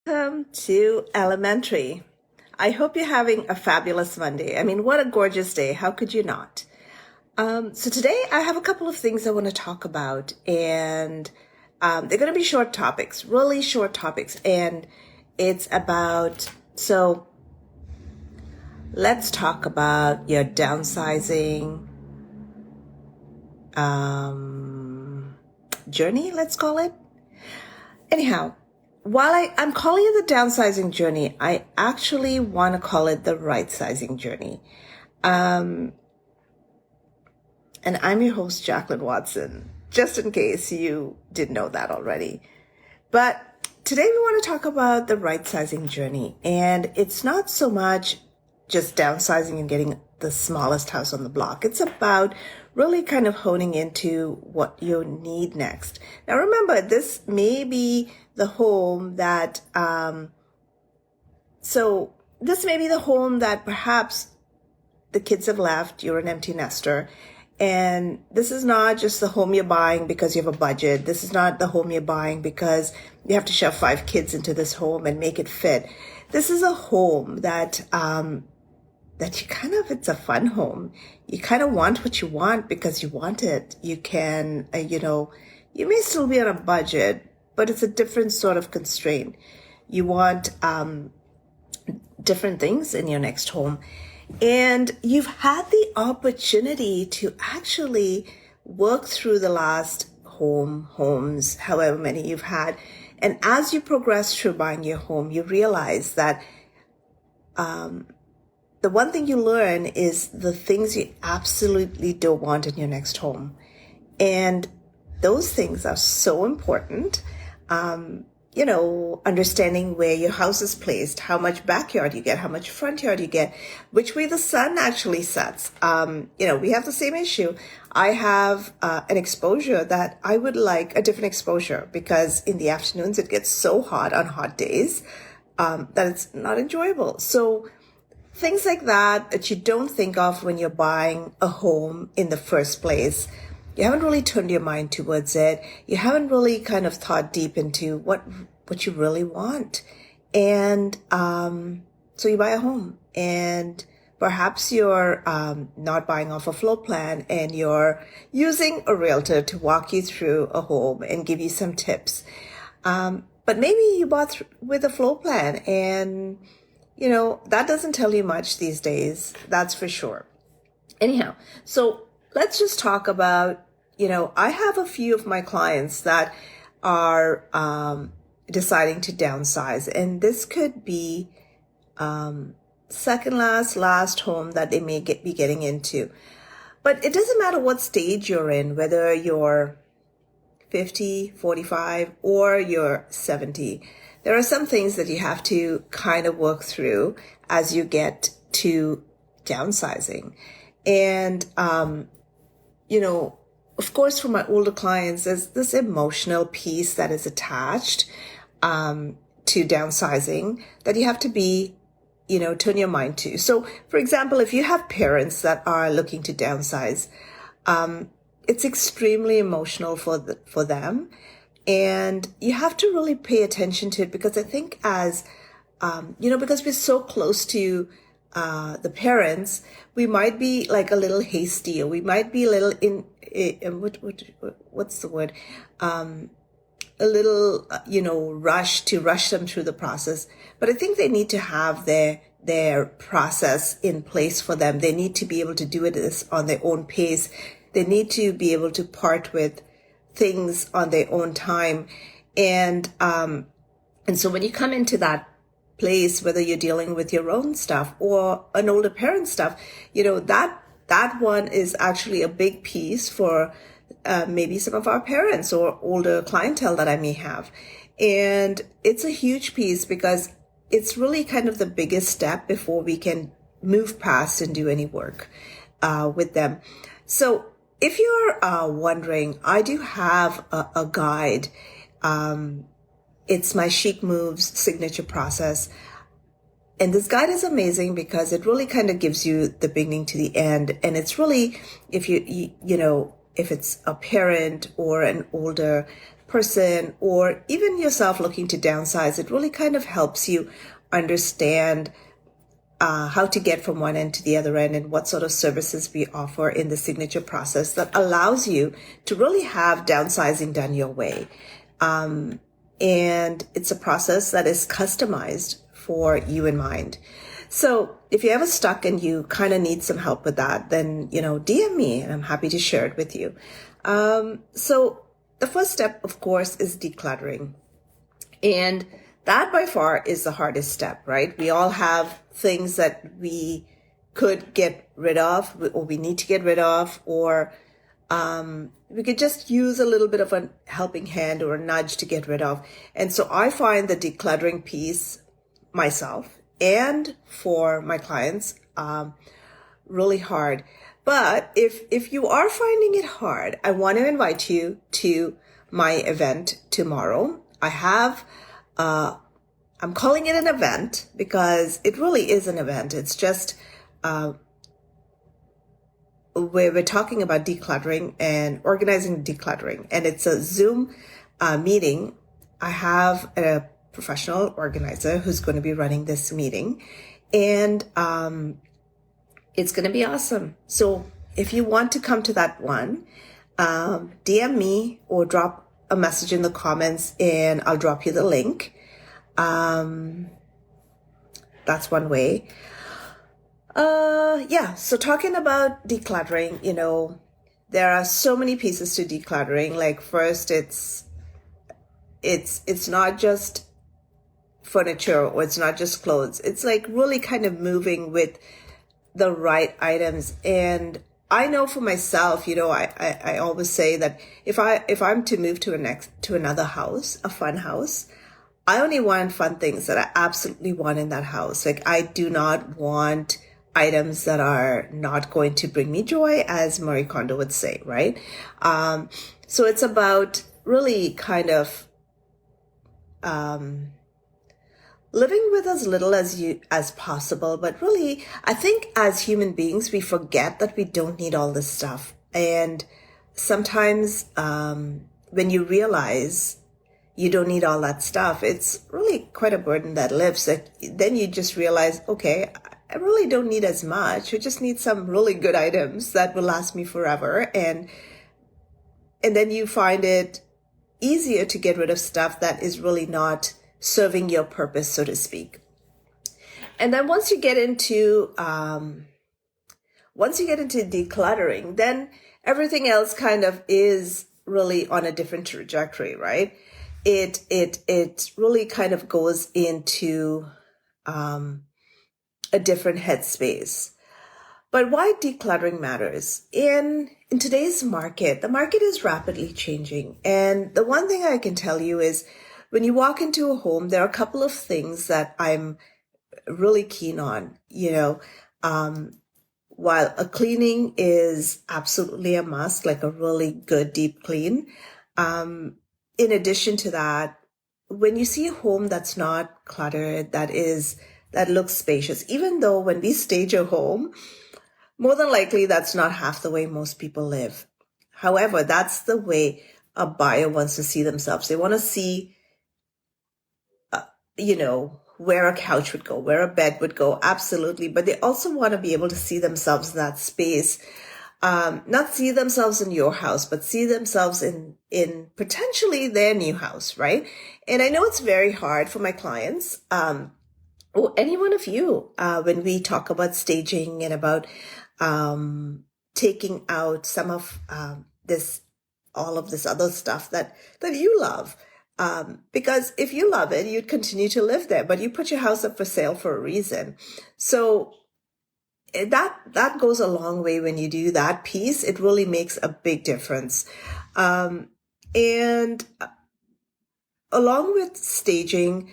Welcome to Elementary. I hope you're having a fabulous Monday. I mean, what a gorgeous day. How could you not? So today I have a couple of things I want to talk about, and they're going to be short topics, really short topics. And it's about, so let's talk about your downsizing journey, let's call it. Anyhow, while I'm calling it the downsizing journey, I actually want to call it the right-sizing journey. And I'm your host, Jacqueline Watson, just in case you didn't know that already. But today we want to talk about the right-sizing journey. And it's not so much just downsizing and getting the smallest house on the block. It's about really kind of honing into what you need next. Now remember, this may be the home that, this may be the home that perhaps the kids have left, you're an empty nester. And this is not just the home you're buying because you have a budget. This is not the home you're buying because you have to shove 5 kids into this home and make it fit. This is a home that it's a fun home. You kind of want what you want because you want it. You can, you may still be on a budget, but it's a different sort of constraint. You want different things in your next home. And you've had the opportunity to actually work through the last homes, however many you've had. And as you progress through buying your home, you realize that the one thing you learn is the things you absolutely don't want in your next home. And those things are so important. Understanding where your house is placed, how much backyard you get, how much front yard you get, which way the sun actually sets. We have the same issue. I have an exposure that I would like a different exposure because in the afternoons it gets so hot on hot days that it's not enjoyable. So things like that you don't think of when you're buying a home in the first place. You haven't really turned your mind towards it. You haven't really kind of thought deep into what you really want. And so you buy a home, and perhaps you're not buying off a floor plan, and you're using a realtor to walk you through a home and give you some tips. But maybe you bought with a floor plan, and that doesn't tell you much these days, that's for sure. Anyhow, so let's just talk about, I have a few of my clients that are deciding to downsize, and this could be second last home that they may be getting into. But it doesn't matter what stage you're in, whether you're 50, 45, or you're 70. There are some things that you have to kind of work through as you get to downsizing. And, of course, for my older clients, there's this emotional piece that is attached to downsizing that you have to be, turn your mind to. So, for example, if you have parents that are looking to downsize, it's extremely emotional for them. And you have to really pay attention to it because I think because we're so close to the parents, we might be like a little hasty, or we might be a little what's the word? A little, rush them through the process. But I think they need to have their process in place for them. They need to be able to do it on their own pace. They need to be able to part with things on their own time. And so when you come into that place, whether you're dealing with your own stuff or an older parent stuff, that one is actually a big piece for maybe some of our parents or older clientele that I may have. And it's a huge piece because it's really kind of the biggest step before we can move past and do any work with them. So if you're wondering, I do have a guide. It's my Chic Moves signature process. And this guide is amazing because it really kind of gives you the beginning to the end. And it's really, if if it's a parent or an older person or even yourself looking to downsize, it really kind of helps you understand how to get from one end to the other end and what sort of services we offer in the signature process that allows you to really have downsizing done your way. And it's a process that is customized for you in mind. So if you're ever stuck and you kind of need some help with that, then, DM me and I'm happy to share it with you. So the first step, of course, is decluttering. And that by far is the hardest step, right? We all have things that we could get rid of or we need to get rid of, or we could just use a little bit of a helping hand or a nudge to get rid of. And so I find the decluttering piece myself and for my clients really hard. But if you are finding it hard, I want to invite you to my event tomorrow. I have I'm calling it an event because it really is an event. It's just where we're talking about decluttering and organizing decluttering. And it's a Zoom meeting. I have a professional organizer who's going to be running this meeting. And it's going to be awesome. So if you want to come to that one, DM me or drop a message in the comments and I'll drop you the link. That's one way. So talking about decluttering, there are so many pieces to decluttering. Like first, it's not just furniture or it's not just clothes. It's like really kind of moving with the right items. And I know for myself, I always say that if I'm to move to another house, a fun house, I only want fun things that I absolutely want in that house. Like I do not want items that are not going to bring me joy, as Marie Kondo would say, right? So it's about really kind of living with as little as possible. But really, I think as human beings, we forget that we don't need all this stuff. And sometimes when you realize you don't need all that stuff, it's really quite a burden that lifts. Then you just realize, okay, I really don't need as much. I just need some really good items that will last me forever. And then you find it easier to get rid of stuff that is really not serving your purpose, so to speak. And then once you get into decluttering, then everything else kind of is really on a different trajectory, right? It really kind of goes into a different headspace. But why decluttering matters? In today's market, the market is rapidly changing. And the one thing I can tell you is when you walk into a home, there are a couple of things that I'm really keen on. While a cleaning is absolutely a must, like a really good deep clean, in addition to that, when you see a home that's not cluttered, that looks spacious, even though when we stage a home, more than likely that's not half the way most people live. However, that's the way a buyer wants to see themselves. They want to see, where a couch would go, where a bed would go, absolutely. But they also want to be able to see themselves in that space. Not see themselves in your house, but see themselves in potentially their new house, right? And I know it's very hard for my clients, or any one of you, when we talk about staging and about taking out some of all of this other stuff that you love. Because if you love it, you'd continue to live there, but you put your house up for sale for a reason. So that goes a long way when you do that piece. It really makes a big difference. And along with staging,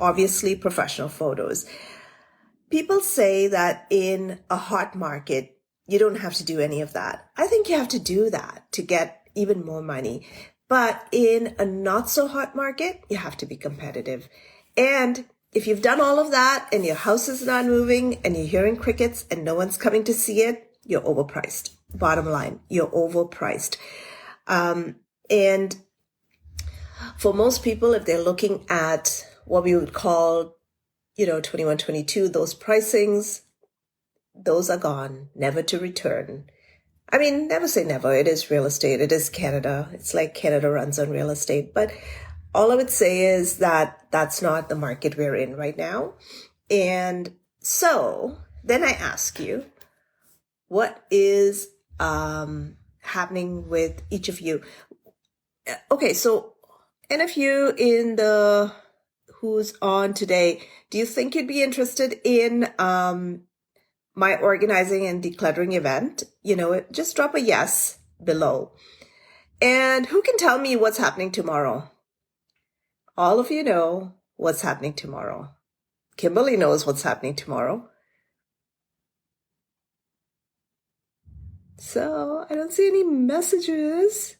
obviously professional photos. People say that in a hot market, you don't have to do any of that. I think you have to do that to get even more money. But in a not so hot market, you have to be competitive. And if you've done all of that and your house is not moving and you're hearing crickets and no one's coming to see it, you're overpriced. Bottom line, you're overpriced. And for most people, if they're looking at what we would call, 21, 22, those pricings, those are gone, never to return. I mean, never say never. It is real estate. It is Canada. It's like Canada runs on real estate. But all I would say is that that's not the market we're in right now. And so then I ask you, what is happening with each of you? Okay, so any of you who's on today, do you think you'd be interested in my organizing and decluttering event? Just drop a yes below. And who can tell me what's happening tomorrow? All of you know what's happening tomorrow. Kimberly knows what's happening tomorrow. So I don't see any messages.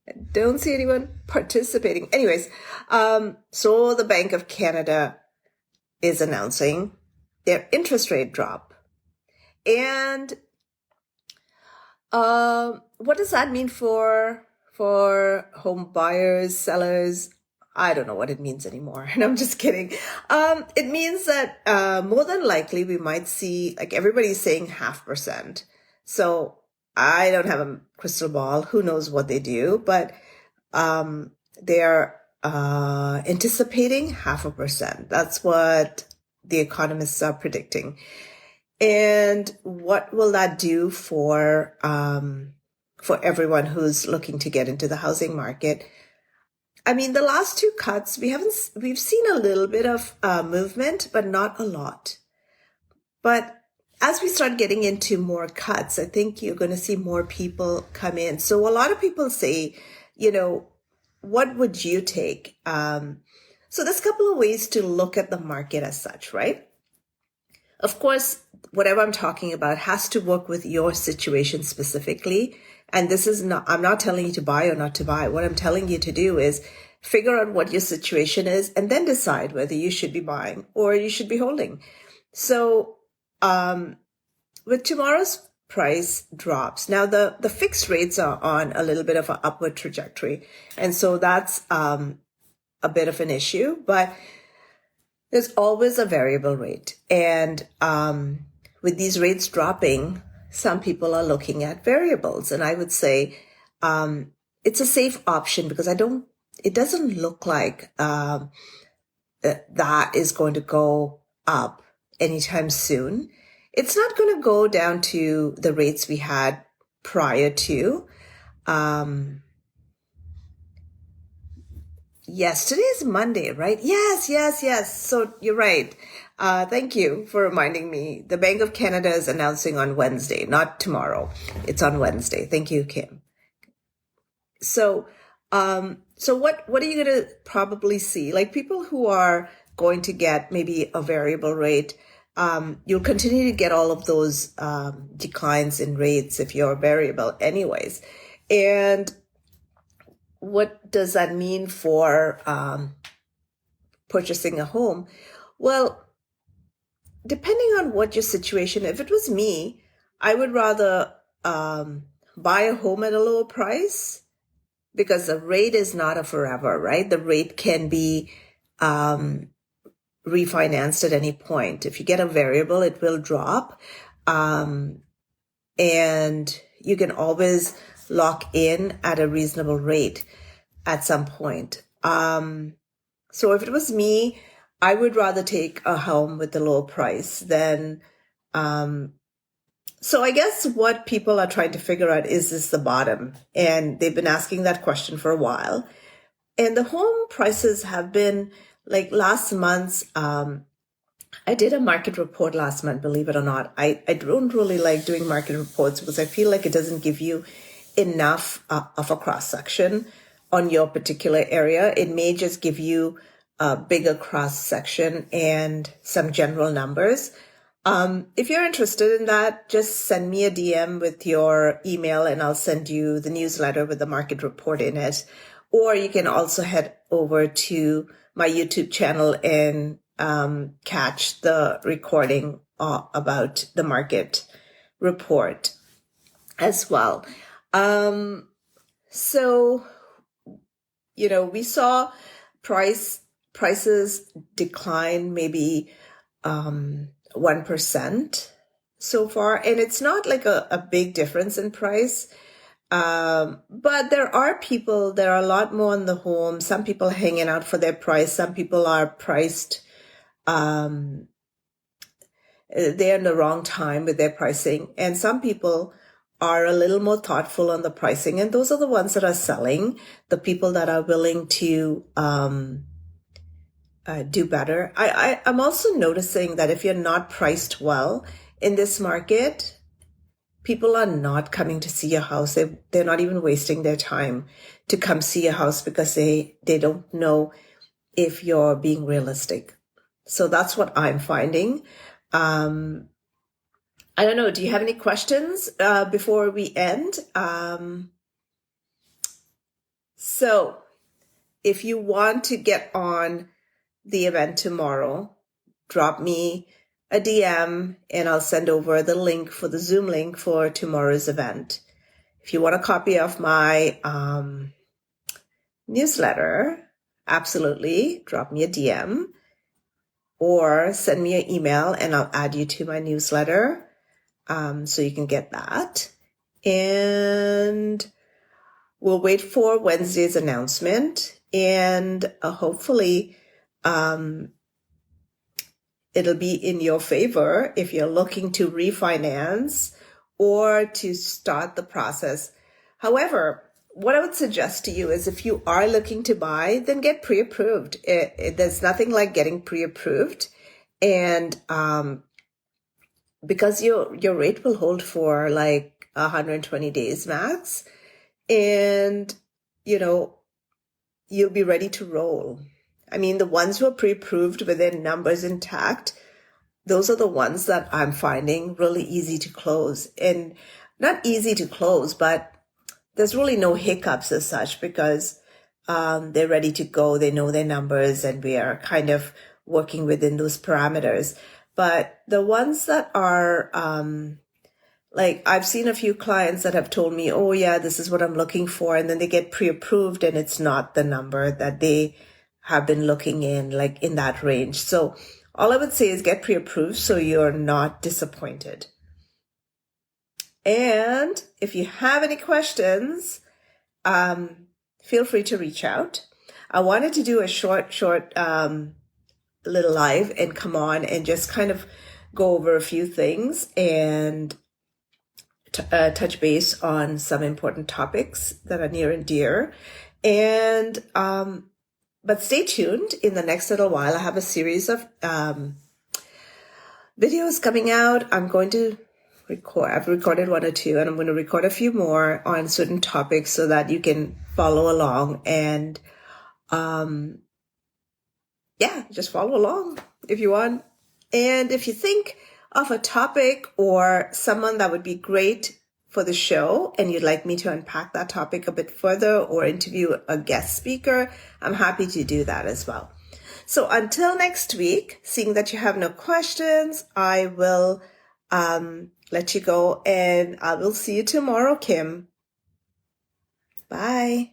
I don't see anyone participating. Anyways, so the Bank of Canada is announcing their interest rate drop. And what does that mean for home buyers, sellers? I don't know what it means anymore. And I'm just kidding. It means that more than likely we might see, like everybody's saying 0.5%. So I don't have a crystal ball. Who knows what they do? But they're anticipating 0.5%. That's what the economists are predicting. And what will that do for everyone who's looking to get into the housing market? I mean, the last two cuts, we've seen a little bit of movement, but not a lot. But as we start getting into more cuts, I think you're going to see more people come in. So a lot of people say, what would you take? So there's a couple of ways to look at the market as such, right? Of course, whatever I'm talking about has to work with your situation specifically. And I'm not telling you to buy or not to buy. What I'm telling you to do is figure out what your situation is and then decide whether you should be buying or you should be holding. So, with tomorrow's price drops, now the fixed rates are on a little bit of an upward trajectory. And so that's, a bit of an issue, but there's always a variable rate. And, with these rates dropping, some people are looking at variables. And I would say, it's a safe option because it doesn't look like, that is going to go up anytime soon. It's not going to go down to the rates we had prior to. Yes, today is Monday, right? Yes. So you're right. Thank you for reminding me. The Bank of Canada is announcing on Wednesday, not tomorrow. It's on Wednesday. Thank you, Kim. So what are you going to probably see? Like people who are going to get maybe a variable rate, you'll continue to get all of those declines in rates if you're variable anyways. And what does that mean for purchasing a home? Well, depending on what your situation, if it was me, I would rather buy a home at a lower price because the rate is not a forever, right? The rate can be refinanced at any point. If you get a variable, it will drop. And you can always lock in at a reasonable rate at some point. So if it was me, I would rather take a home with a low price than, so I guess what people are trying to figure out is this the bottom? And they've been asking that question for a while. And the home prices have been like last month's, I did a market report last month, believe it or not. I don't really like doing market reports because I feel like it doesn't give you enough of a cross section on your particular area. It may just give you a bigger cross section and some general numbers. If you're interested in that, just send me a DM with your email and I'll send you the newsletter with the market report in it. Or you can also head over to my YouTube channel and catch the recording about the market report as well. So, we saw prices decline maybe 1% so far, and it's not like a big difference in price. But there are a lot more in the home. Some people hanging out for their price. Some people are priced, they're in the wrong time with their pricing. And some people are a little more thoughtful on the pricing. And those are the ones that are selling, the people that are willing to, do better. I'm also noticing that if you're not priced well in this market, people are not coming to see your house. They're not even wasting their time to come see your house because they don't know if you're being realistic. So that's what I'm finding. I don't know. Do you have any questions before we end? So if you want to get on the event tomorrow, drop me a DM and I'll send over the link for the Zoom link for tomorrow's event. If you want a copy of my newsletter, absolutely drop me a DM or send me an email and I'll add you to my newsletter so you can get that. And we'll wait for Wednesday's announcement and hopefully it'll be in your favor if you're looking to refinance or to start the process. However, what I would suggest to you is if you are looking to buy, then get pre-approved. There's nothing like getting pre-approved. And because your rate will hold for like 120 days max, and you'll be ready to roll. I mean, the ones who are pre-approved with their numbers intact, those are the ones that I'm finding really easy to close. And not easy to close, but there's really no hiccups as such because they're ready to go. They know their numbers and we are kind of working within those parameters. But the ones that are like I've seen a few clients that have told me, oh yeah, this is what I'm looking for. And then they get pre-approved and it's not the number that they have been looking in, like in that range. So all I would say is get pre-approved so you're not disappointed. And if you have any questions, feel free to reach out. I wanted to do a short little live and come on and just kind of go over a few things and touch base on some important topics that are near and dear. And but stay tuned. In the next little while, I have a series of videos coming out. I'm going to I've recorded one or two, and I'm going to record a few more on certain topics so that you can follow along and just follow along if you want. And if you think of a topic or someone that would be great for the show and you'd like me to unpack that topic a bit further or interview a guest speaker, I'm happy to do that as well. So until next week, seeing that you have no questions, I will let you go and I will see you tomorrow, Kim. Bye.